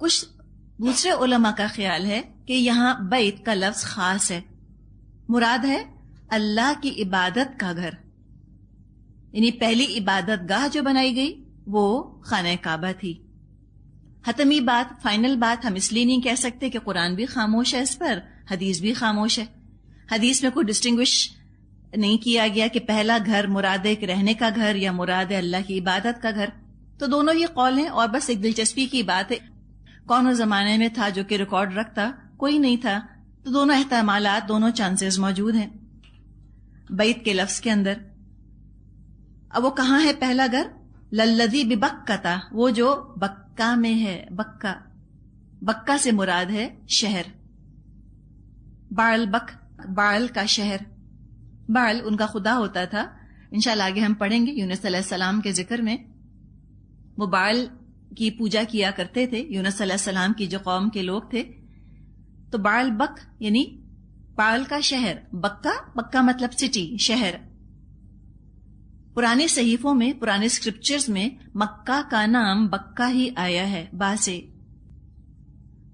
کچھ دوسرے علماء کا خیال ہے کہ یہاں بیت کا لفظ خاص ہے، مراد ہے اللہ کی عبادت کا گھر، یعنی پہلی عبادت گاہ جو بنائی گئی وہ خانہ کعبہ تھی۔ حتمی بات، فائنل بات ہم اس لیے نہیں کہہ سکتے کہ قرآن بھی خاموش ہے اس پر، حدیث بھی خاموش ہے۔ حدیث میں کوئی ڈسٹنگوش نہیں کیا گیا کہ پہلا گھر مراد ہے ایک رہنے کا گھر یا مراد ہے اللہ کی عبادت کا گھر، تو دونوں ہی قول ہیں۔ اور بس ایک دلچسپی کی بات ہے، کون اس زمانے میں تھا جو کہ ریکارڈ رکھتا؟ کوئی نہیں تھا، تو دونوں احتمالات، دونوں چانسز موجود ہیں بیت کے لفظ کے اندر۔ اب وہ کہاں ہے پہلا گھر؟ للذی ببکہ، وہ جو بکہ میں ہے۔ بکہ، بکہ سے مراد ہے شہر، بعل بک، بعل کا شہر۔ بعل ان کا خدا ہوتا تھا، انشاءاللہ آگے ہم پڑھیں گے یونس علیہ السلام کے ذکر میں۔ وہ بعل کی پوجا کیا کرتے تھے یونس علیہ السلام کی جو قوم کے لوگ تھے۔ تو بعل بک یعنی بعل کا شہر، بکہ، بکہ مطلب سٹی، شہر۔ پرانے صحیفوں میں، پرانے اسکرپچرز میں مکہ کا نام بکہ ہی آیا ہے، با سے۔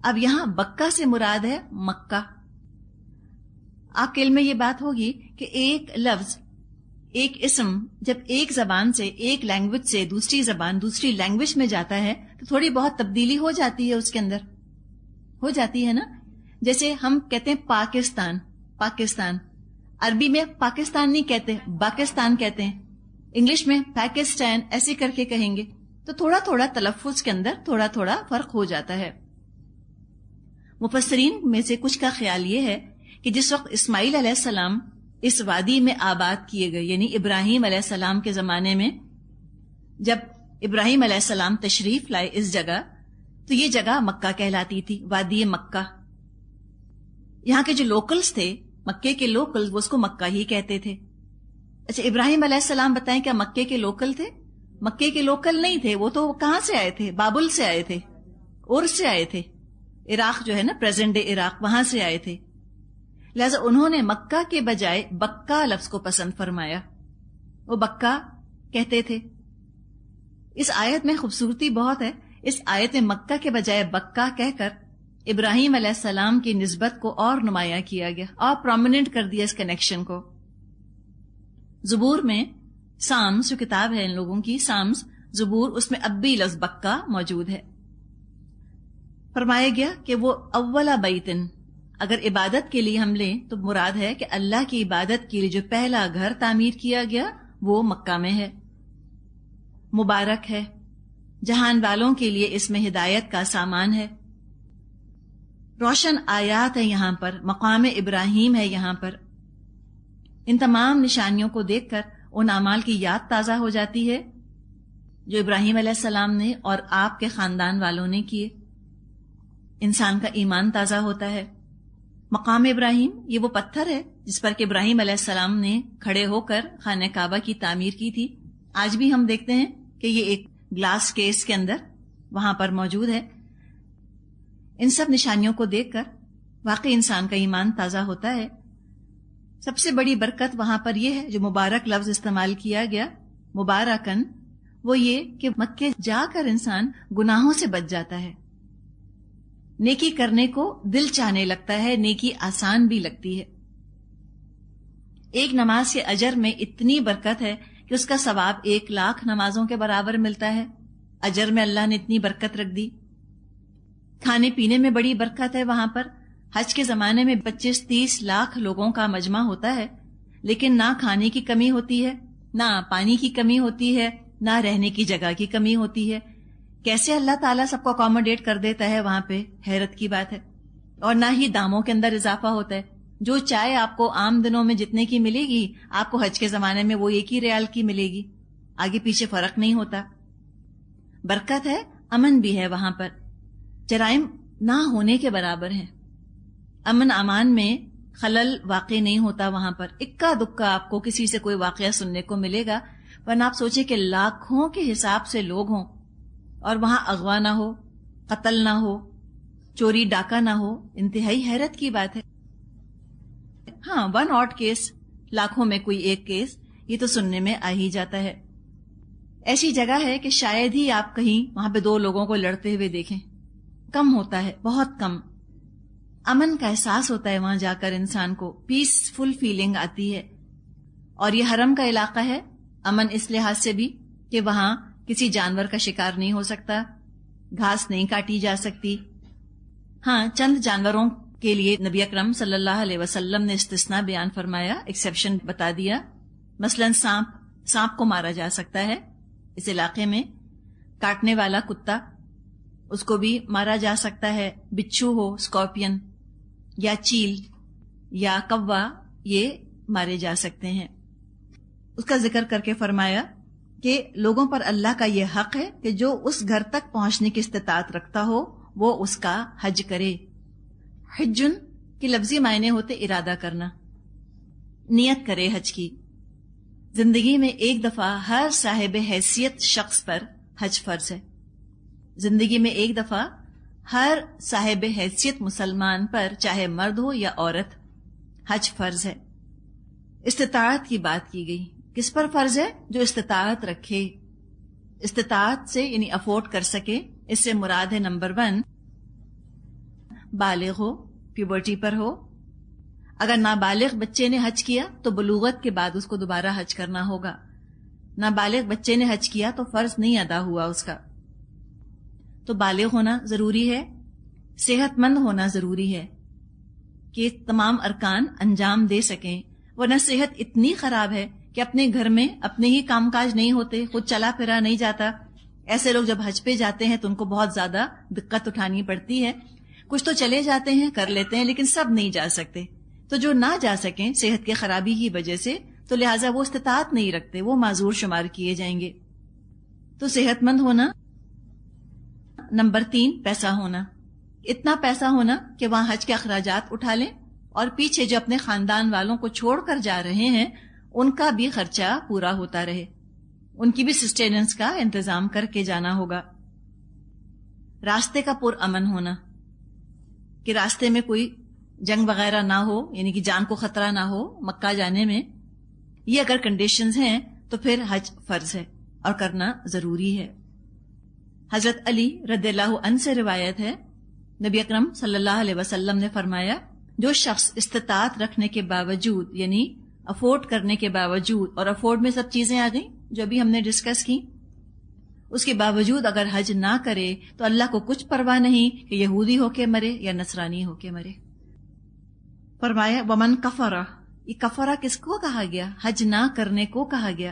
اب یہاں بکہ سے مراد ہے مکہ۔ آپ کے علم میں یہ بات ہوگی کہ ایک لفظ، ایک اسم جب ایک زبان سے، ایک لینگویج سے دوسری زبان، دوسری لینگویج میں جاتا ہے تو تھوڑی بہت تبدیلی ہو جاتی ہے، اس کے اندر ہو جاتی ہے نا۔ جیسے ہم کہتے ہیں پاکستان، پاکستان، عربی میں پاکستان نہیں کہتے، پاکستان کہتے ہیں، انگلش میں پاکستان ایسے کر کے کہیں گے، تو تھوڑا تھوڑا تلفظ کے اندر تھوڑا تھوڑا فرق ہو جاتا ہے۔ مفسرین میں سے کچھ کا خیال یہ ہے کہ جس وقت اسماعیل علیہ السلام اس وادی میں آباد کیے گئے، یعنی ابراہیم علیہ السلام کے زمانے میں جب ابراہیم علیہ السلام تشریف لائے اس جگہ، تو یہ جگہ مکہ کہلاتی تھی، وادی مکہ۔ یہاں کے جو لوکلز تھے، مکے کے لوکلز، وہ اس کو مکہ ہی کہتے تھے۔ اچھا، ابراہیم علیہ السلام بتائیں کیا مکے کے لوکل تھے؟ مکے کے لوکل نہیں تھے، وہ تو کہاں سے آئے تھے؟ بابل سے آئے تھے، اور سے آئے تھے، عراق جو ہے نا، پریزنٹ ڈے عراق، وہاں سے آئے تھے۔ لہذا انہوں نے مکہ کے بجائے بکہ لفظ کو پسند فرمایا، وہ بکہ کہتے تھے۔ اس آیت میں خوبصورتی بہت ہے، اس آیت میں مکہ کے بجائے بکہ کہہ کر ابراہیم علیہ السلام کی نسبت کو اور نمایاں کیا گیا، اور پرومیننٹ کر دیا اس کنیکشن کو۔ زبور میں، سامس جو کتاب ہے ان لوگوں کی، سامس زبور، اس میں اب بھی لفظ بکہ موجود ہے۔ فرمایا گیا کہ وہ اولا بیتن، اگر عبادت کے لیے ہم لیں تو مراد ہے کہ اللہ کی عبادت کے لیے جو پہلا گھر تعمیر کیا گیا وہ مکہ میں ہے، مبارک ہے، جہان والوں کے لیے اس میں ہدایت کا سامان ہے، روشن آیات ہے، یہاں پر مقام ابراہیم ہے، یہاں پر ان تمام نشانیوں کو دیکھ کر ان اعمال کی یاد تازہ ہو جاتی ہے جو ابراہیم علیہ السلام نے اور آپ کے خاندان والوں نے کیے۔ انسان کا ایمان تازہ ہوتا ہے۔ مقام ابراہیم یہ وہ پتھر ہے جس پر کہ ابراہیم علیہ السلام نے کھڑے ہو کر خانہ کعبہ کی تعمیر کی تھی۔ آج بھی ہم دیکھتے ہیں کہ یہ ایک گلاس کیس کے اندر وہاں پر موجود ہے۔ ان سب نشانیوں کو دیکھ کر واقعی انسان کا ایمان تازہ ہوتا ہے۔ سب سے بڑی برکت وہاں پر یہ ہے، جو مبارک لفظ استعمال کیا گیا، مبارکن، وہ یہ کہ مکے جا کر انسان گناہوں سے بچ جاتا ہے، نیکی کرنے کو دل چاہنے لگتا ہے، نیکی آسان بھی لگتی ہے۔ ایک نماز کے اجر میں اتنی برکت ہے کہ اس کا ثواب 1,00,000 نمازوں کے برابر ملتا ہے۔ اجر میں اللہ نے اتنی برکت رکھ دی۔ کھانے پینے میں بڑی برکت ہے وہاں پر۔ حج کے زمانے میں 25-30 لاکھ لوگوں کا مجمع ہوتا ہے، لیکن نہ کھانے کی کمی ہوتی ہے، نہ پانی کی کمی ہوتی ہے، نہ رہنے کی جگہ کی کمی ہوتی ہے۔ کیسے اللہ تعالیٰ سب کو اکوموڈیٹ کر دیتا ہے وہاں پہ، حیرت کی بات ہے۔ اور نہ ہی داموں کے اندر اضافہ ہوتا ہے، جو چائے آپ کو عام دنوں میں جتنے کی ملے گی، آپ کو حج کے زمانے میں وہ 1 ہی ریال کی ملے گی، آگے پیچھے فرق نہیں ہوتا۔ برکت ہے، امن بھی ہے وہاں پر، جرائم نہ ہونے کے برابر ہیں، امن امان میں خلل واقع نہیں ہوتا وہاں پر۔ اکا دکا آپ کو کسی سے کوئی واقعہ سننے کو ملے گا، ورنہ آپ سوچیں کہ لاکھوں کے حساب سے لوگ ہوں اور وہاں اغوا نہ ہو، قتل نہ ہو، چوری ڈاکہ نہ ہو، انتہائی حیرت کی بات ہے۔ ہاں، 1 odd کیس، لاکھوں میں کوئی ایک کیس، یہ تو سننے میں آ ہی جاتا ہے۔ ایسی جگہ ہے کہ شاید ہی آپ کہیں وہاں پہ 2 لوگوں کو لڑتے ہوئے دیکھیں، کم ہوتا ہے، بہت کم. امن کا احساس ہوتا ہے وہاں جا کر انسان کو، پیسفل فیلنگ آتی ہے. اور یہ حرم کا علاقہ ہے، امن اس لحاظ سے بھی کہ وہاں کسی جانور کا شکار نہیں ہو سکتا، گھاس نہیں کاٹی جا سکتی. ہاں، چند جانوروں کے لیے نبی اکرم صلی اللہ علیہ وسلم نے استثناء بیان فرمایا، ایکسیپشن بتا دیا. مثلا سانپ کو مارا جا سکتا ہے اس علاقے میں، کاٹنے والا کتا اس کو بھی مارا جا سکتا ہے، بچھو ہو، اسکارپین یا چیل یا کوا، یہ مارے جا سکتے ہیں. اس کا ذکر کر کے فرمایا کہ لوگوں پر اللہ کا یہ حق ہے کہ جو اس گھر تک پہنچنے کی استطاعت رکھتا ہو وہ اس کا حج کرے. حجن کی لفظی معنی ہوتے ارادہ کرنا، نیت کرے حج کی. زندگی میں ایک دفعہ ہر صاحب حیثیت شخص پر حج فرض ہے. زندگی میں ایک دفعہ ہر صاحب حیثیت مسلمان پر، چاہے مرد ہو یا عورت، حج فرض ہے. استطاعت کی بات کی گئی. کس پر فرض ہے؟ جو استطاعت رکھے، استطاعت سے یعنی افورڈ کر سکے. اس سے مراد ہے نمبر 1 بالغ ہو، پیوبرٹی پر ہو. اگر نابالغ بچے نے حج کیا تو بلوغت کے بعد اس کو دوبارہ حج کرنا ہوگا. نابالغ بچے نے حج کیا تو فرض نہیں ادا ہوا اس کا. تو بالغ ہونا ضروری ہے، صحت مند ہونا ضروری ہے کہ تمام ارکان انجام دے سکیں. ورنہ صحت اتنی خراب ہے کہ اپنے گھر میں اپنے ہی کام کاج نہیں ہوتے، خود چلا پھرا نہیں جاتا. ایسے لوگ جب حج پہ جاتے ہیں تو ان کو بہت زیادہ دقت اٹھانی پڑتی ہے. کچھ تو چلے جاتے ہیں، کر لیتے ہیں، لیکن سب نہیں جا سکتے. تو جو نہ جا سکیں صحت کی خرابی کی وجہ سے، تو لہٰذا وہ استطاعت نہیں رکھتے، وہ معذور شمار کیے جائیں گے. تو صحت مند ہونا. نمبر 3 پیسہ ہونا. اتنا پیسہ ہونا کہ وہاں حج کے اخراجات اٹھا لیں اور پیچھے جو اپنے خاندان والوں کو چھوڑ کر جا رہے ہیں ان کا بھی خرچہ پورا ہوتا رہے، ان کی بھی سسٹیننس کا انتظام کر کے جانا ہوگا. راستے کا پر امن ہونا، کہ راستے میں کوئی جنگ وغیرہ نہ ہو، یعنی کہ جان کو خطرہ نہ ہو مکہ جانے میں. یہ اگر کنڈیشنز ہیں تو پھر حج فرض ہے اور کرنا ضروری ہے. حضرت علی رضی اللہ عنہ سے روایت ہے، نبی اکرم صلی اللہ علیہ وسلم نے فرمایا، جو شخص استطاعت رکھنے کے باوجود، یعنی افورڈ کرنے کے باوجود، اور افورڈ میں سب چیزیں آ گئیں جو ابھی ہم نے ڈسکس کی، اس کے باوجود اگر حج نہ کرے تو اللہ کو کچھ پرواہ نہیں کہ یہودی ہو کے مرے یا نصرانی ہو کے مرے. فرمایا ومن کفرہ. یہ کفرہ کس کو کہا گیا؟ حج نہ کرنے کو کہا گیا.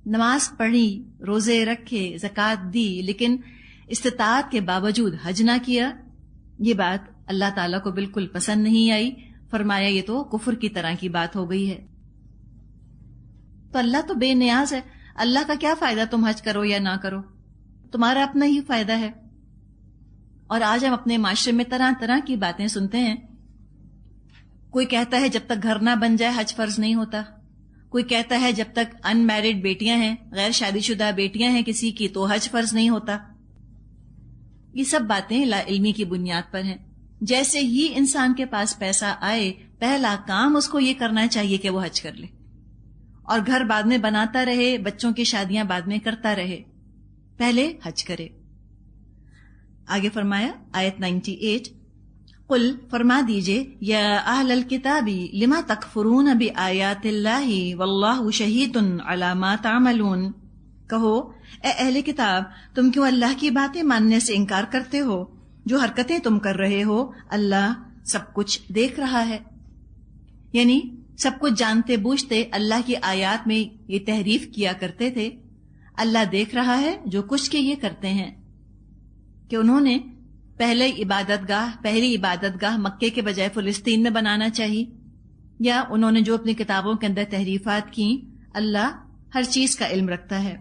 نماز پڑھی، روزے رکھے، زکوٰۃ دی، لیکن استطاعت کے باوجود حج نہ کیا، یہ بات اللہ تعالیٰ کو بالکل پسند نہیں آئی. فرمایا یہ تو کفر کی طرح کی بات ہو گئی ہے. تو اللہ تو بے نیاز ہے، اللہ کا کیا فائدہ تم حج کرو یا نہ کرو، تمہارا اپنا ہی فائدہ ہے. اور آج ہم اپنے معاشرے میں طرح طرح کی باتیں سنتے ہیں. کوئی کہتا ہے جب تک گھر نہ بن جائے حج فرض نہیں ہوتا. کوئی کہتا ہے جب تک ان میرڈ بیٹیاں ہیں، غیر شادی شدہ بیٹیاں ہیں کسی کی، تو حج فرض نہیں ہوتا. یہ سب باتیں لا علمی کی بنیاد پر ہیں. جیسے ہی انسان کے پاس پیسہ آئے، پہلا کام اس کو یہ کرنا چاہیے کہ وہ حج کر لے، اور گھر بعد میں بناتا رہے، بچوں کی شادیاں بعد میں کرتا رہے، پہلے حج کرے. آگے فرمایا آیت 98، قل فرما دیجئے، یا اہل الکتاب لما تکفرون بآیات اللہ واللہ شہید علی ما تعملون. کہو اے اہل کتاب، تم کیوں اللہ کی باتیں ماننے سے انکار کرتے ہو؟ جو حرکتیں تم کر رہے ہو اللہ سب کچھ دیکھ رہا ہے. یعنی سب کچھ جانتے بوجھتے اللہ کی آیات میں یہ تحریف کیا کرتے تھے. اللہ دیکھ رہا ہے جو کچھ کے یہ کرتے ہیں کہ انہوں نے پہلی عبادت گاہ مکے کے بجائے فلسطین میں بنانا چاہیے، یا انہوں نے جو اپنی کتابوں کے اندر تحریفات کی. اللہ ہر چیز کا علم رکھتا ہے.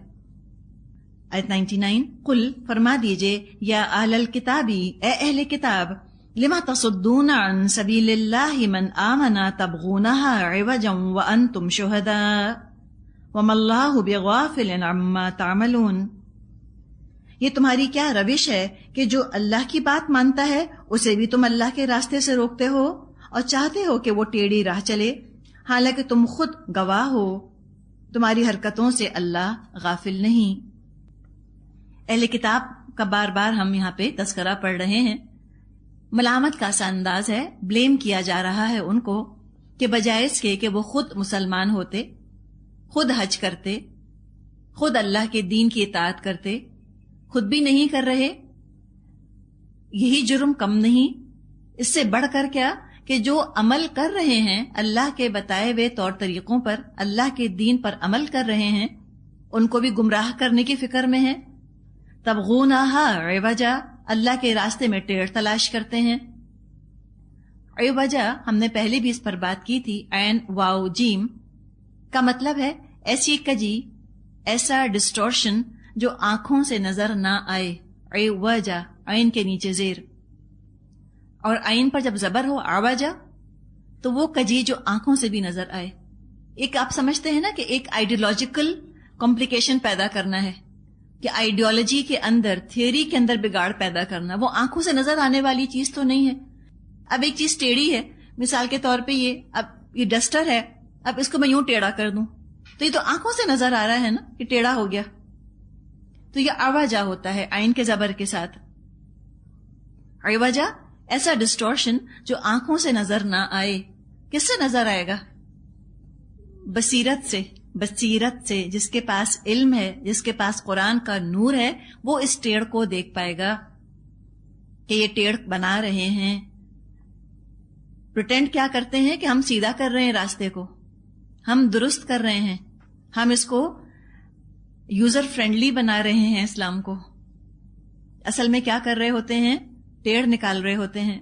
آیت 99، قل فرما دیجئے، یا اہل الکتابی، اے اہل کتاب، لما تصدون عن سبیل اللہ من آمن تبغونها عوجا وانتم شہداء وما اللہ بغافل عما تعملون. یہ تمہاری کیا روش ہے کہ جو اللہ کی بات مانتا ہے اسے بھی تم اللہ کے راستے سے روکتے ہو اور چاہتے ہو کہ وہ ٹیڑھی راہ چلے، حالانکہ تم خود گواہ ہو تمہاری حرکتوں سے اللہ غافل نہیں. اہل کتاب کا بار بار ہم یہاں پہ تذکرہ پڑھ رہے ہیں. ملامت کا سا انداز ہے، بلیم کیا جا رہا ہے ان کو کہ بجائے اس کے کہ وہ خود مسلمان ہوتے، خود حج کرتے، خود اللہ کے دین کی اطاعت کرتے، خود بھی نہیں کر رہے. یہی جرم کم نہیں، اس سے بڑھ کر کیا کہ جو عمل کر رہے ہیں اللہ کے بتائے ہوئے طور طریقوں پر، اللہ کے دین پر عمل کر رہے ہیں، ان کو بھی گمراہ کرنے کی فکر میں ہے. تبغونہا عوجا، اللہ کے راستے میں ٹیڑھ تلاش کرتے ہیں. عوجا ہم نے پہلے بھی اس پر بات کی تھی. عین واو جیم کا مطلب ہے ایسی کجی، ایسا ڈسٹورشن جو آنکھوں سے نظر نہ آئے. عوجا، عین کے نیچے زیر، اور عین پر جب زبر ہو عوجا تو وہ کجی جو آنکھوں سے بھی نظر آئے. ایک آپ سمجھتے ہیں نا کہ ایک آئیڈیولوجیکل کمپلیکیشن پیدا کرنا ہے، کہ آئیڈیالوجی کے اندر، تھیوری کے اندر بگاڑ پیدا کرنا. وہ آنکھوں سے نظر آنے والی چیز تو نہیں ہے. اب ایک چیز ٹیڑھی ہے، مثال کے طور پہ یہ ڈسٹر ہے، اب اس کو میں یوں ٹیڑھا کر دوں تو یہ تو آنکھوں سے نظر آ رہا ہے نا کہ ٹیڑھا ہو گیا. تو یہ عوجا ہوتا ہے عین کے زبر کے ساتھ. عوجا ایسا ڈسٹورشن جو آنکھوں سے نظر نہ آئے. کس سے نظر آئے گا؟ بصیرت سے. بصیرت سے، جس کے پاس علم ہے، جس کے پاس قرآن کا نور ہے، وہ اس ٹیڑھ کو دیکھ پائے گا کہ یہ ٹیڑھ بنا رہے ہیں. پریٹینڈ کیا کرتے ہیں کہ ہم سیدھا کر رہے ہیں راستے کو، ہم درست کر رہے ہیں، ہم اس کو یوزر فرینڈلی بنا رہے ہیں اسلام کو. اصل میں کیا کر رہے ہوتے ہیں؟ ٹیڑھ نکال رہے ہوتے ہیں.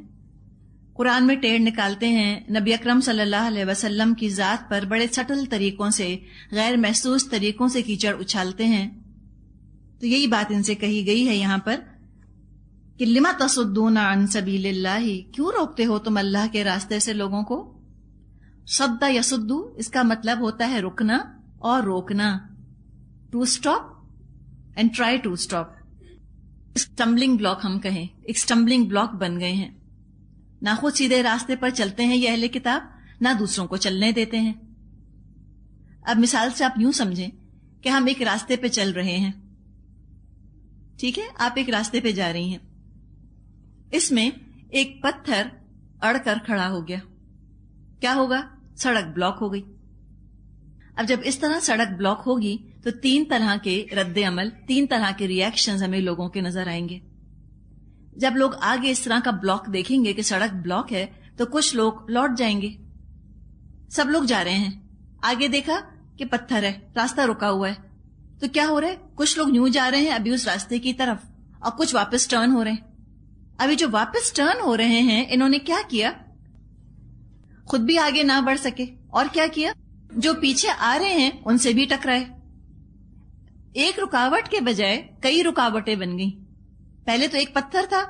قرآن میں ٹیڑھ نکالتے ہیں. نبی اکرم صلی اللہ علیہ وسلم کی ذات پر بڑے سٹل طریقوں سے، غیر محسوس طریقوں سے کیچڑ اچھالتے ہیں. تو یہی بات ان سے کہی گئی ہے یہاں پر کہ لما تصدون عن سبیل اللہ، کیوں روکتے ہو تم اللہ کے راستے سے لوگوں کو. صد یصدو، اس کا مطلب ہوتا ہے رکنا اور روکنا. To stop and try to stop. Stumbling block ہم کہیں، ایک اسٹمبلنگ بلاک بن گئے ہیں. نہ خود سیدھے راستے پر چلتے ہیں یہ اہل کتاب، نہ دوسروں کو چلنے دیتے ہیں. اب مثال سے آپ یوں سمجھیں کہ ہم ایک راستے پہ چل رہے ہیں، ٹھیک ہے، آپ ایک راستے پہ جا رہی ہیں. اس میں ایک پتھر اڑ کر کھڑا ہو گیا، کیا ہوگا؟ سڑک بلاک ہو گئی. اب جب اس طرح سڑک بلاک ہوگی تو 3 طرح کے رد عمل، 3 طرح کے ریئیکشنز ہمیں لوگوں کے نظر آئیں گے. جب لوگ آگے اس طرح کا بلاک دیکھیں گے کہ سڑک بلاک ہے تو کچھ لوگ لوٹ جائیں گے. سب لوگ جا رہے ہیں، آگے دیکھا کہ پتھر ہے، راستہ رکا ہوا ہے، تو کیا ہو رہا ہے؟ کچھ لوگ یوں جا رہے ہیں ابھی اس راستے کی طرف، اور کچھ واپس ٹرن ہو رہے ہیں. ابھی جو واپس ٹرن ہو رہے ہیں انہوں نے کیا کیا؟ خود بھی آگے نہ بڑھ سکے، اور کیا کیا؟ جو پیچھے آ رہے ہیں ان سے بھی ٹکرائے. ایک رکاوٹ کے بجائے کئی رکاوٹیں بن گئیں. پہلے تو ایک پتھر تھا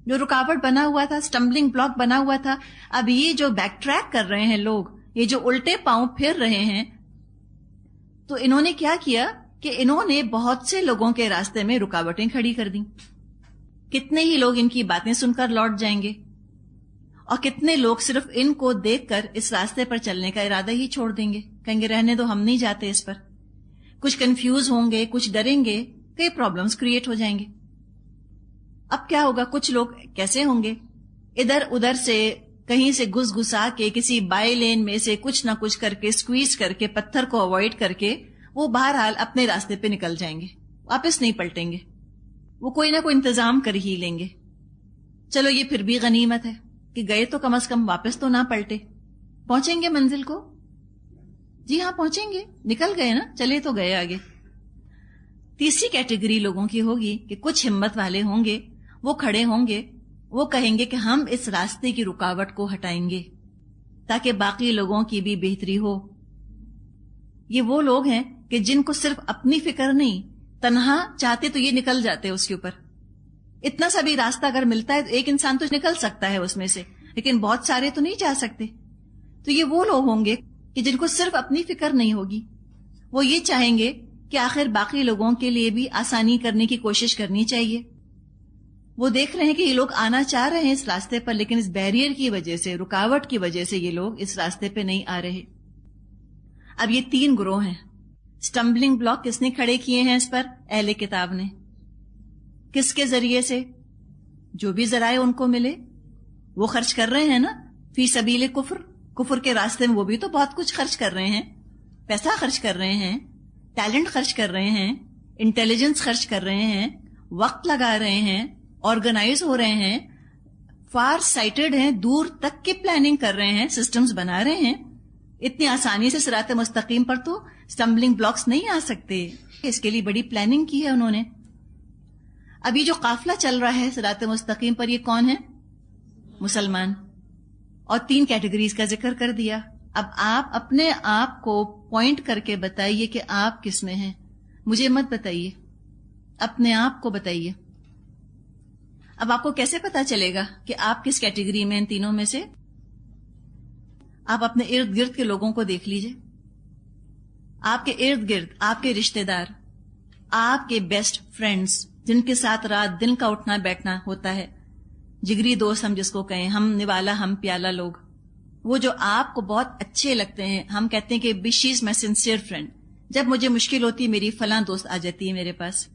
جو رکاوٹ بنا ہوا تھا، اسٹمبلنگ بلاک بنا ہوا تھا. اب یہ جو بیک ٹریک کر رہے ہیں لوگ، یہ جو الٹے پاؤں پھر رہے ہیں، تو انہوں نے کیا کیا کہ انہوں نے بہت سے لوگوں کے راستے میں رکاوٹیں کھڑی کر دیں. کتنے ہی لوگ ان کی باتیں سن کر لوٹ جائیں گے، اور کتنے لوگ صرف ان کو دیکھ کر اس راستے پر چلنے کا ارادہ ہی چھوڑ دیں گے، کہیں گے رہنے دو، ہم نہیں جاتے اس پر. کچھ کنفیوز ہوں گے، کچھ ڈریں گے، کئی پرابلمز کریٹ ہو جائیں گے. اب کیا ہوگا؟ کچھ لوگ کیسے ہوں گے؟ ادھر ادھر سے کہیں سے گھس گھسا کے کسی بائی لین میں سے کچھ نہ کچھ کر کے، سکویز کر کے، پتھر کو اوائڈ کر کے وہ بہرحال اپنے راستے پہ نکل جائیں گے، واپس نہیں پلٹیں گے. وہ کوئی نہ کوئی انتظام کر ہی لیں گے. چلو یہ پھر بھی غنیمت ہے کہ گئے تو کم از کم واپس تو نہ پلٹے. پہنچیں گے منزل کو؟ جی ہاں پہنچیں گے، نکل گئے نا، چلے تو گئے آگے. تیسری کیٹیگری لوگوں کی ہوگی کہ کچھ ہمت والے ہوں گے، وہ کھڑے ہوں گے، وہ کہیں گے کہ ہم اس راستے کی رکاوٹ کو ہٹائیں گے تاکہ باقی لوگوں کی بھی بہتری ہو. یہ وہ لوگ ہیں کہ جن کو صرف اپنی فکر نہیں، تنہا چاہتے تو یہ نکل جاتے اس کے اوپر. اتنا سا بھی راستہ اگر ملتا ہے تو ایک انسان تو نکل سکتا ہے اس میں سے، لیکن بہت سارے تو نہیں جا سکتے. تو یہ وہ لوگ ہوں گے کہ جن کو صرف اپنی فکر نہیں ہوگی، وہ یہ چاہیں گے کہ آخر باقی لوگوں کے لیے بھی آسانی کرنے کی کوشش کرنی چاہیے. وہ دیکھ رہے ہیں کہ یہ لوگ آنا چاہ رہے ہیں اس راستے پر، لیکن اس بیریئر کی وجہ سے، رکاوٹ کی وجہ سے یہ لوگ اس راستے پہ نہیں آ رہے. اب یہ 3 گروہ ہیں. اسٹمبلنگ بلاک کس نے کھڑے کیے ہیں اس پر؟ اہل کتاب نے. کس کے ذریعے سے؟ جو بھی ذرائع ان کو ملے وہ خرچ کر رہے ہیں نا. فی سبیل کفر کے راستے میں وہ بھی تو بہت کچھ خرچ کر رہے ہیں. پیسہ خرچ کر رہے ہیں, ٹیلنٹ خرچ کر رہے ہیں, انٹیلیجنس خرچ کر رہے ہیں, وقت لگا رہے ہیں, آرگنائز ہو رہے ہیں, فار سائٹڈ ہیں, دور تک کی پلاننگ کر رہے ہیں, سسٹمز بنا رہے ہیں. اتنی آسانی سے صراط مستقیم پر تو سٹمبلنگ بلاکس نہیں آ سکتے. اس کے لیے بڑی پلاننگ کی ہے انہوں نے. ابھی جو قافلہ چل رہا ہے صراط مستقیم پر, یہ کون ہے؟ مسلمان. اور 3 کیٹیگریز کا ذکر کر دیا. اب آپ اپنے آپ کو پوائنٹ کر کے بتائیے کہ آپ کس میں ہیں. مجھے مت بتائیے, اپنے آپ کو بتائیے. اب آپ کو کیسے پتا چلے گا کہ آپ کس کیٹیگری میں ان تینوں میں سے؟ آپ اپنے ارد گرد کے لوگوں کو دیکھ لیجئے. آپ کے ارد گرد آپ کے رشتہ دار, آپ کے بیسٹ فرینڈز, جن کے ساتھ رات دن کا اٹھنا بیٹھنا ہوتا ہے, جگری دوست ہم جس کو کہیں, ہم نوالا ہم پیالہ لوگ, وہ جو آپ کو بہت اچھے لگتے ہیں. ہم کہتے ہیں کہ شی از مائی سنسیئر فرینڈ. جب مجھے مشکل ہوتی ہے میری فلاں دوست آ جاتی ہے میرے پاس.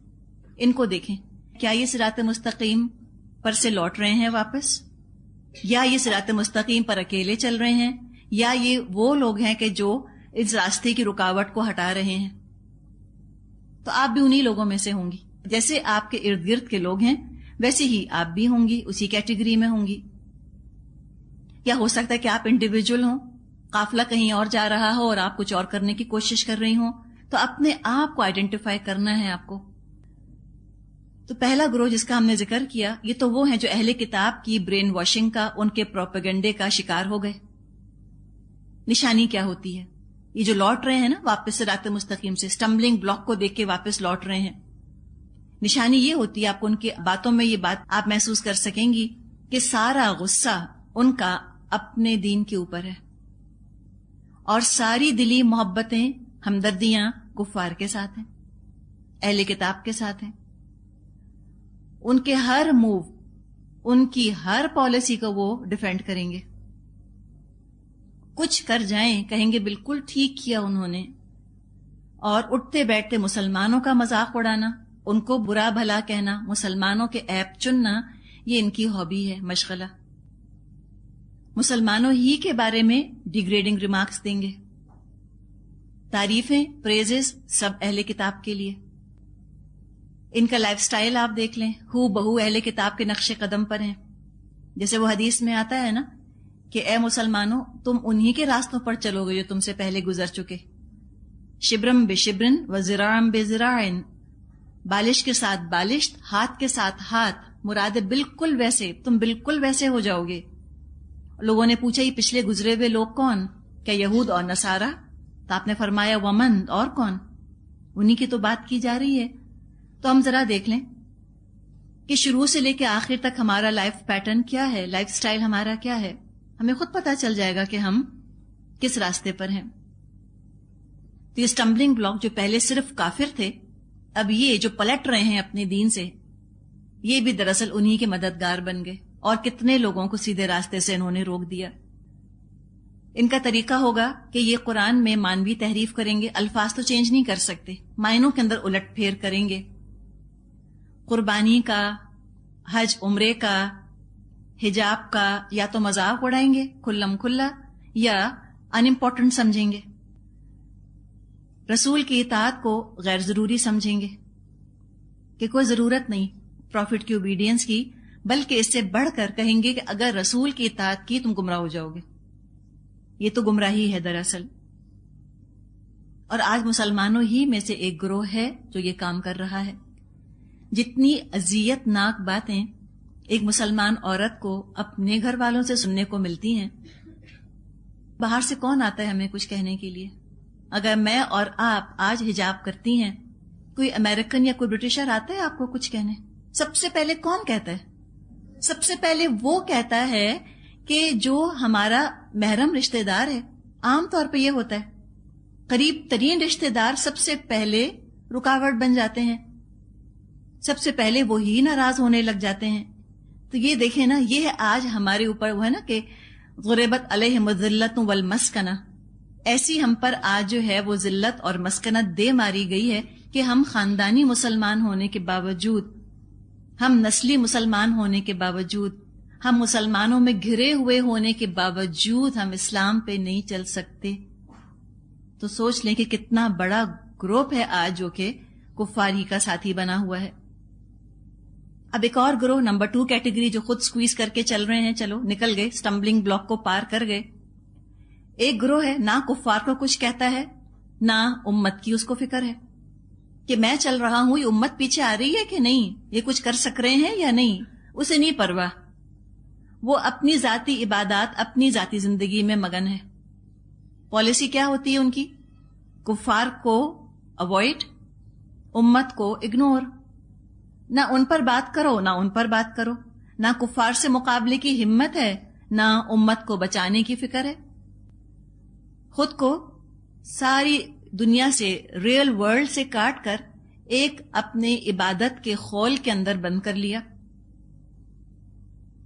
ان کو دیکھیں, کیا یہ صراط مستقیم پر سے لوٹ رہے ہیں واپس, یا یہ صراط مستقیم پر اکیلے چل رہے ہیں, یا یہ وہ لوگ ہیں کہ جو اس راستے کی رکاوٹ کو ہٹا رہے ہیں؟ تو آپ بھی انہی لوگوں میں سے ہوں گی. جیسے آپ کے ارد گرد کے لوگ ہیں ویسے ہی آپ بھی ہوں گی, اسی کیٹیگری میں ہوں گی. یا ہو سکتا ہے کہ آپ انڈیویجول ہوں, قافلہ کہیں اور جا رہا ہو اور آپ کچھ اور کرنے کی کوشش کر رہی ہوں. تو اپنے آپ کو آئیڈینٹیفائی کرنا ہے آپ کو. تو پہلا گروہ جس کا ہم نے ذکر کیا, یہ تو وہ ہیں جو اہل کتاب کی برین واشنگ کا, ان کے پروپیگنڈے کا شکار ہو گئے. نشانی کیا ہوتی ہے؟ یہ جو لوٹ رہے ہیں نا واپس صراط مستقیم سے, سٹمبلنگ بلاک کو دیکھ کے واپس لوٹ رہے ہیں, نشانی یہ ہوتی ہے, آپ کو ان کی باتوں میں یہ بات آپ محسوس کر سکیں گی کہ سارا غصہ ان کا اپنے دین کے اوپر ہے, اور ساری دلی محبتیں, ہمدردیاں کفار کے ساتھ ہیں, اہل کتاب کے ساتھ ہیں. ان کے ہر موو, ان کی ہر پالیسی کو وہ ڈیفینڈ کریں گے. کچھ کر جائیں کہیں گے بالکل ٹھیک کیا انہوں نے. اور اٹھتے بیٹھتے مسلمانوں کا مذاق اڑانا, ان کو برا بھلا کہنا, مسلمانوں کے عیب چننا, یہ ان کی ہابی ہے, مشغلہ. مسلمانوں ہی کے بارے میں ڈیگریڈنگ ریمارکس دیں گے. تعریفیں, پریزز سب اہل کتاب کے لیے. ان کا لائف سٹائل آپ دیکھ لیں, ہو بہو اہل کتاب کے نقش قدم پر ہیں. جیسے وہ حدیث میں آتا ہے نا کہ اے مسلمانوں, تم انہی کے راستوں پر چلو گے جو تم سے پہلے گزر چکے. شبرم بے شبرن و ذراعم بے ذراعن, بالش کے ساتھ بالشت, ہاتھ کے ساتھ ہاتھ, مراد بالکل ویسے, تم بالکل ویسے ہو جاؤ گے. لوگوں نے پوچھا یہ پچھلے گزرے ہوئے لوگ کون؟ کیا یہود اور نصارہ؟ تو آپ نے فرمایا ومن, اور کون؟ انہی کی تو بات کی جا رہی ہے. تو ہم ذرا دیکھ لیں کہ شروع سے لے کے آخر تک ہمارا لائف پیٹرن کیا ہے, لائف سٹائل ہمارا کیا ہے. ہمیں خود پتا چل جائے گا کہ ہم کس راستے پر ہیں. تو یہ سٹمبلنگ بلاک جو پہلے صرف کافر تھے, اب یہ جو پلٹ رہے ہیں اپنے دین سے, یہ بھی دراصل انہی کے مددگار بن گئے. اور کتنے لوگوں کو سیدھے راستے سے انہوں نے روک دیا. ان کا طریقہ ہوگا کہ یہ قرآن میں مانوی تحریف کریں گے, الفاظ تو چینج نہیں کر سکتے, معنوں کے اندر الٹ پھیر کریں گے. قربانی کا, حج عمرے کا, حجاب کا یا تو مذاق اڑائیں گے کھلم کھلا, یا ان امپورٹنٹ سمجھیں گے. رسول کی اطاعت کو غیر ضروری سمجھیں گے کہ کوئی ضرورت نہیں پروفٹ کی اوبیڈینس کی, بلکہ اس سے بڑھ کر کہیں گے کہ اگر رسول کی اطاعت کی تم گمراہ ہو جاؤ گے. یہ تو گمراہی ہے دراصل. اور آج مسلمانوں ہی میں سے ایک گروہ ہے جو یہ کام کر رہا ہے. جتنی اذیت ناک باتیں ایک مسلمان عورت کو اپنے گھر والوں سے سننے کو ملتی ہیں, باہر سے کون آتا ہے ہمیں کچھ کہنے کے لیے؟ اگر میں اور آپ آج حجاب کرتی ہیں, کوئی امریکن یا کوئی برٹشر آتا ہے آپ کو کچھ کہنے؟ سب سے پہلے کون کہتا ہے؟ سب سے پہلے وہ کہتا ہے کہ جو ہمارا محرم رشتہ دار ہے. عام طور پہ یہ ہوتا ہے, قریب ترین رشتہ دار سب سے پہلے رکاوٹ بن جاتے ہیں, سب سے پہلے وہی ناراض ہونے لگ جاتے ہیں. تو یہ دیکھیں نا, یہ ہے آج ہمارے اوپر وہ ہے نا کہ غربت علیہم الذلۃ والمسکنہ, ایسی ہم پر آج جو ہے وہ ذلت اور مسکنت دے ماری گئی ہے کہ ہم خاندانی مسلمان ہونے کے باوجود ہم نسلی مسلمان ہونے کے باوجود، ہم مسلمانوں میں گھرے ہوئے ہونے کے باوجود ہم اسلام پہ نہیں چل سکتے، تو سوچ لیں کہ کتنا بڑا گروپ ہے آج جو کہ کفار ہی کا ساتھی بنا ہوا ہے۔ اب ایک اور گروہ، نمبر 2 کیٹیگری، جو خود سکویز کر کے چل رہے ہیں، چلو نکل گئے، سٹمبلنگ بلاک کو پار کر گئے۔ ایک گروہ ہے نہ کفار کو کچھ کہتا ہے نہ امت کی اس کو فکر ہے کہ میں چل رہا ہوں، یہ امت پیچھے آ رہی ہے کہ نہیں، یہ کچھ کر سک رہے ہیں یا نہیں، اسے نہیں پرواہ، وہ اپنی ذاتی عبادات، اپنی ذاتی زندگی میں مگن ہے۔ پالیسی کیا ہوتی ہے ان کی؟ کفار کو اوائڈ، امت کو اگنور، نہ ان پر بات کرو نہ ان پر بات کرو، نہ کفار سے مقابلے کی ہمت ہے نہ امت کو بچانے کی فکر ہے۔ خود کو ساری دنیا سے، ریئل ورلڈ سے کاٹ کر ایک اپنے عبادت کے خول کے اندر بند کر لیا۔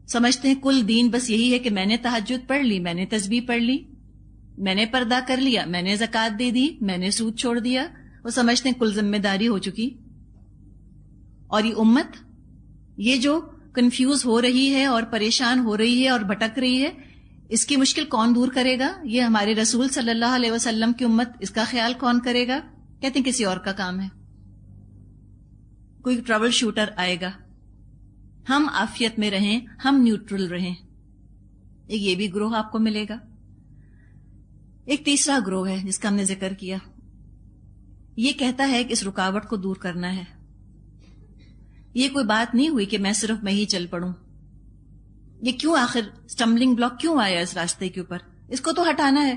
سمجھتے ہیں کل دین بس یہی ہے کہ میں نے تہجد پڑھ لی، میں نے تسبیح پڑھ لی، میں نے پردہ کر لیا، میں نے زکوٰۃ دے دی، میں نے سود چھوڑ دیا، وہ سمجھتے ہیں کل ذمہ داری ہو چکی۔ اور یہ امت، یہ جو کنفیوز ہو رہی ہے اور پریشان ہو رہی ہے اور بھٹک رہی ہے، اس کی مشکل کون دور کرے گا؟ یہ ہمارے رسول صلی اللہ علیہ وسلم کی امت، اس کا خیال کون کرے گا؟ کہتے ہیں کسی اور کا کام ہے، کوئی ٹربل شوٹر آئے گا۔ ہم عافیت میں رہیں، ہم نیوٹرل رہیں۔ ایک یہ بھی گروہ آپ کو ملے گا۔ ایک تیسرا گروہ ہے جس کا ہم نے ذکر کیا، یہ کہتا ہے کہ اس رکاوٹ کو دور کرنا ہے، یہ کوئی بات نہیں ہوئی کہ میں صرف میں ہی چل پڑوں، یہ کیوں آخر سٹمبلنگ بلاک کیوں آیا اس راستے کے اوپر، اس کو تو ہٹانا ہے۔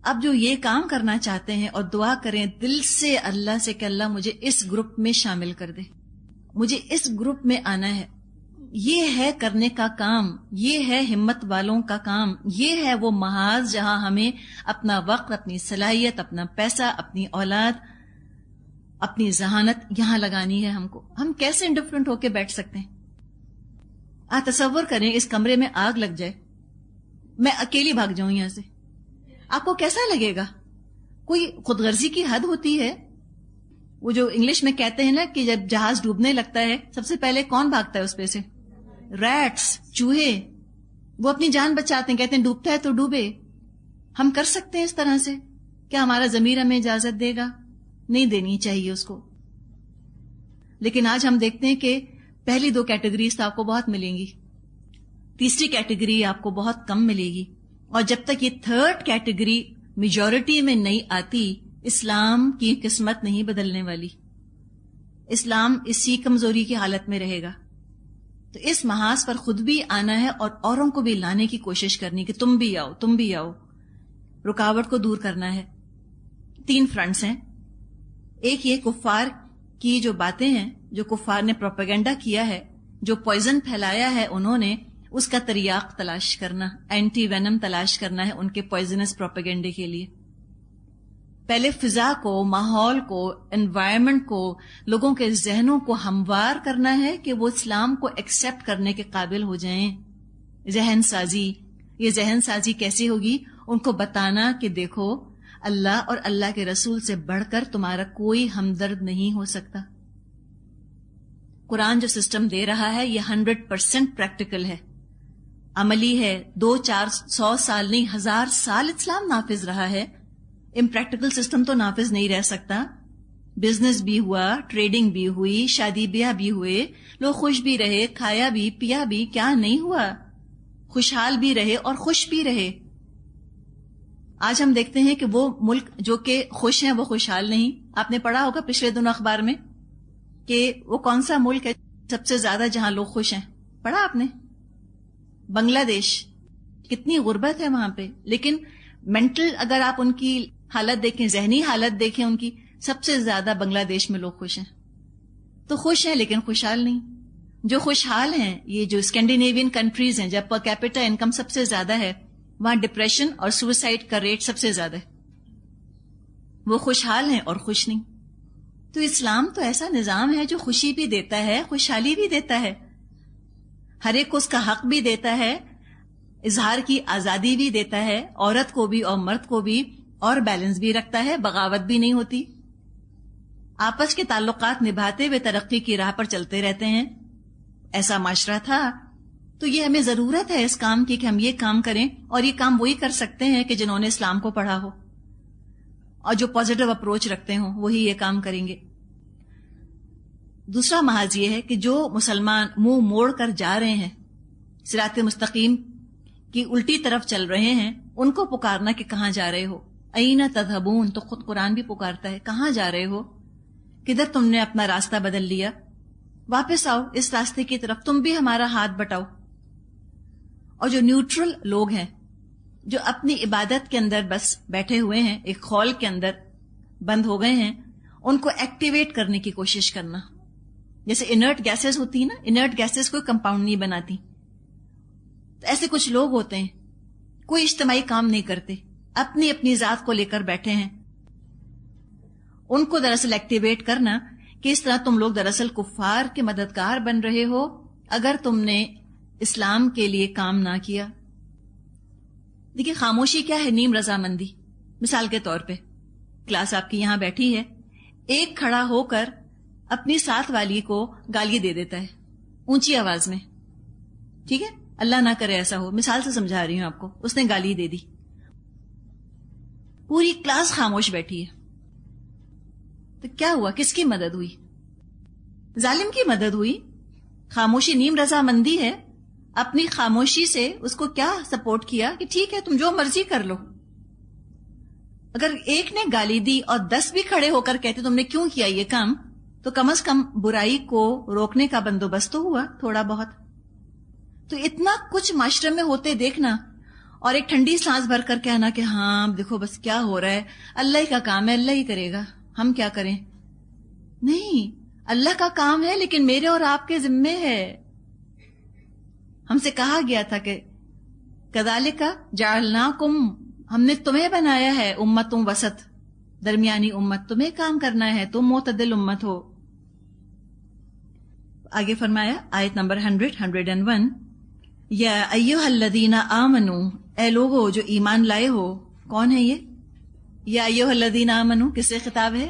اب جو یہ کام کرنا چاہتے ہیں اور دعا کریں دل سے اللہ سے کہ اللہ مجھے اس گروپ میں شامل کر دے، مجھے اس گروپ میں آنا ہے، یہ ہے کرنے کا کام، یہ ہے ہمت والوں کا کام، یہ ہے وہ محاذ جہاں ہمیں اپنا وقت، اپنی صلاحیت، اپنا پیسہ، اپنی اولاد، اپنی ذہانت یہاں لگانی ہے۔ ہم کیسے انڈیفرنٹ ہو کے بیٹھ سکتے ہیں؟ آپ تصور کریں اس کمرے میں آگ لگ جائے، میں اکیلی بھاگ جاؤں یہاں سے، آپ کو کیسا لگے گا؟ کوئی خود غرضی کی حد ہوتی ہے۔ وہ جو انگلش میں کہتے ہیں نا کہ جب جہاز ڈوبنے لگتا ہے سب سے پہلے کون بھاگتا ہے اس پہ سے؟ ریٹس، چوہے، وہ اپنی جان بچاتے ہیں، کہتے ہیں ڈوبتا ہے تو ڈوبے۔ ہم کر سکتے ہیں اس طرح سے؟ کیا ہمارا ضمیر ہمیں اجازت دے گا؟ نہیں دینی چاہیے اس کو۔ لیکن آج ہم دیکھتے ہیں کہ پہلی 2 کیٹیگریز تو آپ کو بہت ملیں گی، تیسری کیٹیگری آپ کو بہت کم ملے گی، اور جب تک یہ 3rd کیٹیگری میجورٹی میں نہیں آتی، اسلام کی قسمت نہیں بدلنے والی، اسلام اسی کمزوری کی حالت میں رہے گا۔ تو اس محاذ پر خود بھی آنا ہے اور اوروں کو بھی لانے کی کوشش کرنی کہ تم بھی آؤ، تم بھی آؤ، رکاوٹ کو دور کرنا ہے۔ 3 فرنٹس ہیں، ایک یہ کفار کی جو باتیں ہیں، جو کفار نے پروپیگنڈا کیا ہے، جو پوائزن پھیلایا ہے انہوں نے، اس کا تریاق تلاش کرنا، اینٹی وینم تلاش کرنا ہے ان کے پوائزنس پروپیگنڈے کے لیے۔ پہلے فضا کو، ماحول کو، انوائرمنٹ کو، لوگوں کے ذہنوں کو ہموار کرنا ہے کہ وہ اسلام کو ایکسپٹ کرنے کے قابل ہو جائیں۔ ذہن سازی، یہ ذہن سازی کیسے ہوگی؟ ان کو بتانا کہ دیکھو اللہ اور اللہ کے رسول سے بڑھ کر تمہارا کوئی ہمدرد نہیں ہو سکتا۔ قرآن جو سسٹم دے رہا ہے یہ 100% پریکٹیکل ہے، عملی ہے۔ 2 4 100 سال نہیں، 1000 سال اسلام نافذ رہا ہے، امپریکٹیکل سسٹم تو نافذ نہیں رہ سکتا۔ بزنس بھی ہوا، ٹریڈنگ بھی ہوئی، شادی بیاہ بھی ہوئے، لوگ خوش بھی رہے، کھایا بھی پیا بھی، کیا نہیں ہوا، خوشحال بھی رہے اور خوش بھی رہے۔ آج ہم دیکھتے ہیں کہ وہ ملک جو کہ خوش ہیں وہ خوشحال نہیں۔ آپ نے پڑھا ہوگا پچھلے دنوں اخبار میں کہ وہ کون سا ملک ہے سب سے زیادہ جہاں لوگ خوش ہیں؟ پڑھا آپ نے؟ بنگلہ دیش۔ کتنی غربت ہے وہاں پہ، لیکن مینٹل اگر آپ ان کی حالت دیکھیں، ذہنی حالت دیکھیں ان کی، سب سے زیادہ بنگلہ دیش میں لوگ خوش ہیں۔ تو خوش ہیں لیکن خوشحال نہیں۔ جو خوشحال ہیں، یہ جو اسکینڈینیوین کنٹریز ہیں جب پر کیپٹا انکم سب سے زیادہ ہے، وہاں ڈپریشن اور سوسائڈ کا ریٹ سب سے زیادہ ہے۔ وہ خوشحال ہیں اور خوش نہیں۔ تو اسلام تو ایسا نظام ہے جو خوشی بھی دیتا ہے، خوشحالی بھی دیتا ہے، ہر ایک کو اس کا حق بھی دیتا ہے، اظہار کی آزادی بھی دیتا ہے، عورت کو بھی اور مرد کو بھی، اور بیلنس بھی رکھتا ہے، بغاوت بھی نہیں ہوتی۔ آپس کے تعلقات نبھاتے ہوئے ترقی کی راہ پر چلتے رہتے ہیں. ایسا معاشرہ تھا تو یہ ہمیں ضرورت ہے اس کام کی کہ ہم یہ کام کریں, اور یہ کام وہی کر سکتے ہیں کہ جنہوں نے اسلام کو پڑھا ہو اور جو پازیٹو اپروچ رکھتے ہوں وہی یہ کام کریں گے. دوسرا محاذ یہ ہے کہ جو مسلمان منہ موڑ کر جا رہے ہیں, صراط مستقیم کی الٹی طرف چل رہے ہیں, ان کو پکارنا کہ کہاں جا رہے ہو, این تذہبون, تو خود قرآن بھی پکارتا ہے کہاں جا رہے ہو, کدھر تم نے اپنا راستہ بدل لیا, واپس آؤ اس راستے کی طرف, تم بھی ہمارا ہاتھ بٹاؤ. اور جو نیوٹرل لوگ ہیں, جو اپنی عبادت کے اندر بس بیٹھے ہوئے ہیں, ایک خول کے اندر بند ہو گئے ہیں, ان کو ایکٹیویٹ کرنے کی کوشش کرنا. جیسے انرٹ گیسز ہوتی ہیں نا, انرٹ گیسز کوئی کمپاؤنڈ نہیں بناتی, تو ایسے کچھ لوگ ہوتے ہیں کوئی اجتماعی کام نہیں کرتے, اپنی اپنی ذات کو لے کر بیٹھے ہیں. ان کو دراصل ایکٹیویٹ کرنا کہ اس طرح تم لوگ دراصل کفار کے مددگار بن رہے ہو اگر تم نے اسلام کے لیے کام نہ کیا. دیکھیے خاموشی کیا ہے, نیم رضامندی. مثال کے طور پہ کلاس آپ کی یہاں بیٹھی ہے, ایک کھڑا ہو کر اپنی ساتھ والی کو گالی دے دیتا ہے اونچی آواز میں, ٹھیک ہے, اللہ نہ کرے ایسا ہو, مثال سے سمجھا رہی ہوں آپ کو, اس نے گالی دے دی, پوری کلاس خاموش بیٹھی ہے, تو کیا ہوا, کس کی مدد ہوئی؟ ظالم کی مدد ہوئی. خاموشی نیم رضامندی ہے, اپنی خاموشی سے اس کو کیا سپورٹ کیا کہ ٹھیک ہے تم جو مرضی کر لو. اگر ایک نے گالی دی اور 10 بھی کھڑے ہو کر کہتے تم نے کیوں کیا یہ کام, تو کم از کم برائی کو روکنے کا بندوبست تو ہوا تھوڑا بہت. تو اتنا کچھ معاشرے میں ہوتے دیکھنا اور ایک ٹھنڈی سانس بھر کر کہنا کہ ہاں دیکھو بس کیا ہو رہا ہے, اللہ کا کام ہے, اللہ ہی کرے گا, ہم کیا کریں. نہیں, اللہ کا کام ہے لیکن میرے اور آپ کے ذمے ہے. ہم سے کہا گیا تھا کہ کذالک جعلناکم, ہم نے تمہیں بنایا ہے امتوں وسط, درمیانی امت, تمہیں کام کرنا ہے, تم معتدل امت ہو. آگے فرمایا آیت نمبر 101, یا ایھا الذین آمنو, اے لوگو جو ایمان لائے ہو. کون ہے یہ یا ایھا الذین آمنو؟ کس سے خطاب ہے؟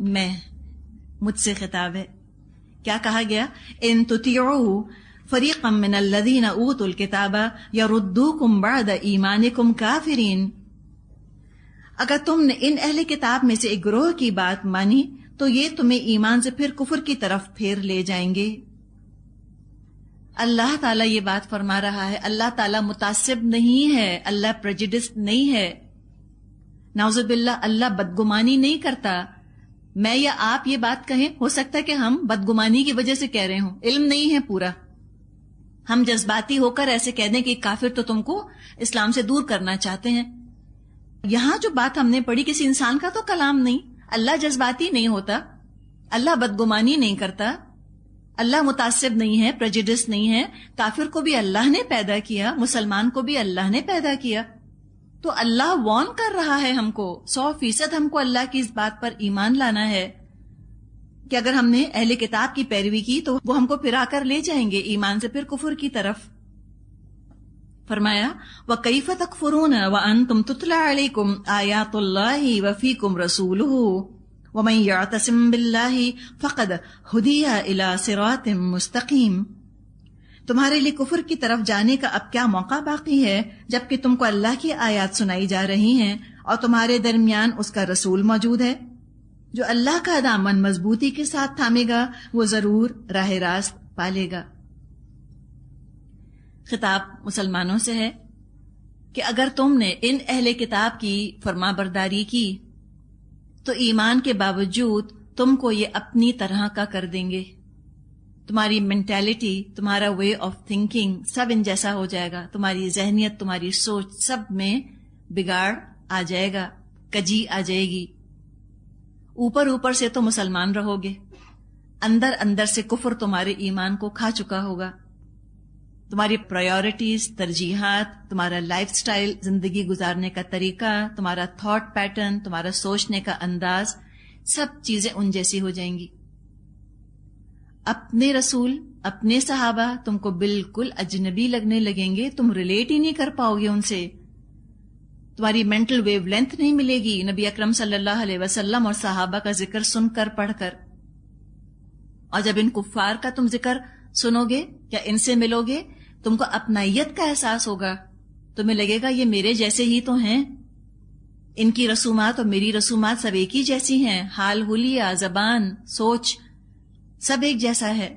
میں, مجھ سے خطاب ہے. کیا کہا گیا؟ ان تطیعوا فریقا من الذین اوتوا الکتاب یردوکم بعد ایمانکم کافرین. اگر تم نے ان اہل کتاب میں سے ایک گروہ کی بات مانی تو یہ تمہیں ایمان سے پھر کفر کی طرف پھیر لے جائیں گے. اللہ تعالیٰ یہ بات فرما رہا ہے, اللہ تعالیٰ متعصب نہیں ہے, اللہ پریجڈسڈ نہیں ہے, نعوذ باللہ اللہ بدگمانی نہیں کرتا. میں یا آپ یہ بات کہیں, ہو سکتا ہے کہ ہم بدگمانی کی وجہ سے کہہ رہے ہوں, علم نہیں ہے پورا, ہم جذباتی ہو کر ایسے کہہ دیں کہ کافر تو تم کو اسلام سے دور کرنا چاہتے ہیں. یہاں جو بات ہم نے پڑھی کسی انسان کا تو کلام نہیں, اللہ جذباتی نہیں ہوتا, اللہ بدگمانی نہیں کرتا, اللہ متعصب نہیں ہے, پریجڈس نہیں ہے. کافر کو بھی اللہ نے پیدا کیا, مسلمان کو بھی اللہ نے پیدا کیا. تو اللہ وارن کر رہا ہے ہم کو, 100% ہم کو اللہ کی اس بات پر ایمان لانا ہے کہ اگر ہم نے اہل کتاب کی پیروی کی تو وہ ہم کو پھرا کر لے جائیں گے ایمان سے پھر کفر کی طرف. فرمایا وَكَيْفَ تَكْفُرُونَ وَأَنْتُمْ تُتْلَى عَلَيْكُمْ آيَاتُ اللَّهِ وَفِيكُمْ رَسُولُهُ وَمَنْ يَعْتَصِمْ بِاللَّهِ فَقَدْ هُدِيَ إِلَى صِرَاطٍ مُسْتَقِيمٍ. تمہارے لیے کفر کی طرف جانے کا اب کیا موقع باقی ہے جبکہ تم کو اللہ کی آیات سنائی جا رہی ہیں اور تمہارے درمیان اس کا رسول موجود ہے. جو اللہ کا دامن مضبوطی کے ساتھ تھامے گا وہ ضرور راہ راست پالے گا. خطاب مسلمانوں سے ہے کہ اگر تم نے ان اہل کتاب کی فرما برداری کی تو ایمان کے باوجود تم کو یہ اپنی طرح کا کر دیں گے. تمہاری مینٹیلٹی, تمہارا وے آف تھنکنگ سب ان جیسا ہو جائے گا, تمہاری ذہنیت, تمہاری سوچ سب میں بگاڑ آ جائے گا, کجی آ جائے گی. اوپر اوپر سے تو مسلمان رہو گے, اندر اندر سے کفر تمہارے ایمان کو کھا چکا ہوگا. تمہاری پرائیورٹیز, ترجیحات, تمہارا لائف سٹائل, زندگی گزارنے کا طریقہ, تمہارا تھاٹ پیٹرن, تمہارا سوچنے کا انداز, سب چیزیں ان جیسی ہو جائیں گی. اپنے رسول, اپنے صحابہ تم کو بالکل اجنبی لگنے لگیں گے, تم ریلیٹ ہی نہیں کر پاؤ گے ان سے. تمہاری مینٹل ویو لینتھ نہیں ملے گی نبی اکرم صلی اللہ علیہ وسلم اور صحابہ کا ذکر سن کر پڑھ کر. اور جب ان کفار کا تم ذکر سنو گے یا ان سے ملو گے تم کو اپنائیت کا احساس ہوگا, تمہیں لگے گا یہ میرے جیسے ہی تو ہیں, ان کی رسومات اور میری رسومات سب ایک ہی جیسی ہیں, حال حلیہ, زبان, سوچ سب ایک جیسا ہے.